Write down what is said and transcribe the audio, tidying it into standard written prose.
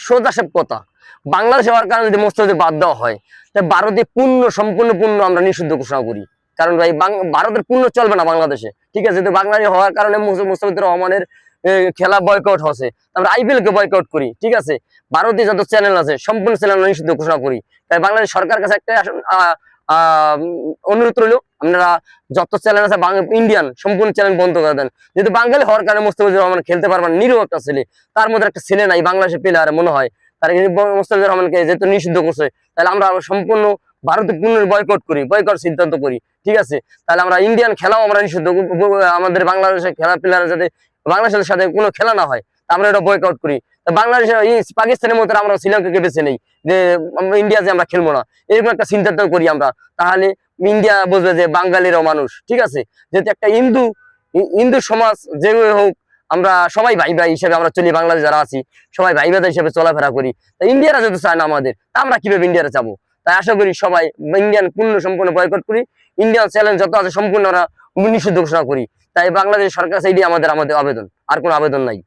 সোজা সব কথা, বাংলাদেশ হওয়ার কারণে যদি মোস্তফাজুর বাদ দেওয়া হয়, তাহলে ভারতে সম্পূর্ণ পূর্ণ আমরা নিষিদ্ধ ঘোষণা করি। কারণ ভাই ভারতের পূর্ণ চলবে না বাংলাদেশে, ঠিক আছে? যদি বাংলাদেশ হওয়ার কারণে মুস্তাফিজুর রহমানের খেলা বয়কট হচ্ছে, আমরা IPL কে বয়কট করি, ঠিক আছে? ভারতীয় যত চ্যানেল আছে সম্পূর্ণ চ্যানেল নিষিদ্ধ ঘোষণা করি। তাই বাংলাদেশ সরকার কাছে একটা অনুরোধ রইল, আপনারা যত চ্যানেল আছে ইন্ডিয়ান সম্পূর্ণ চ্যানেল বন্ধ করে দেন। যেহেতু বাঙালি হওয়ার কারণে মুস্তাফিজুর রহমান খেলতে পারবেন, নিরীহ একটা ছেলে, তার মধ্যে একটা ছেলে নাই বাংলাদেশের প্লেয়ার মনে হয়, তার মুস্তাফিজুর রহমানকে যেহেতু নিষিদ্ধ করছে, তাহলে আমরা সম্পূর্ণ ভারতে পূর্ণ বয়কট করি, বয়কট সিদ্ধান্ত করি, ঠিক আছে? তাহলে আমরা ইন্ডিয়ান খেলাও আমরা নিষিদ্ধ, আমাদের বাংলাদেশের খেলা প্লেয়ার যাতে বাংলাদেশের সাথে কোনো খেলা না হয় আমরা এটা বয়কট করি। বাংলাদেশের পাকিস্তানের মতো আমরা শ্রীলঙ্কাকে বেছে নেই যে ইন্ডিয়া যে আমরা খেলবো না, এরকম একটা সিদ্ধান্ত করি আমরা। তাহলে ইন্ডিয়া বুঝবে যে বাঙালিরও মানুষ, ঠিক আছে? যেহেতু একটা হিন্দু সমাজ যে হোক, আমরা সবাই ভাই ভাই হিসেবে আমরা চলি, বাংলাদেশ যারা আছি সবাই ভাই ভাই হিসেবে চলাফেরা করি। তাই ইন্ডিয়ারা যেহেতু চায় না আমাদের, তা আমরা কিভাবে ইন্ডিয়ারে যাবো? তাই আশা করি সবাই ইন্ডিয়ান সম্পূর্ণ বয়কট করি, ইন্ডিয়ান চ্যালেঞ্জ যত আছে সম্পূর্ণ নিষিদ্ধ ঘোষণা করি। তাই বাংলাদেশ সরকার সেইটি আমাদের আবেদন, আর কোনো আবেদন নাই।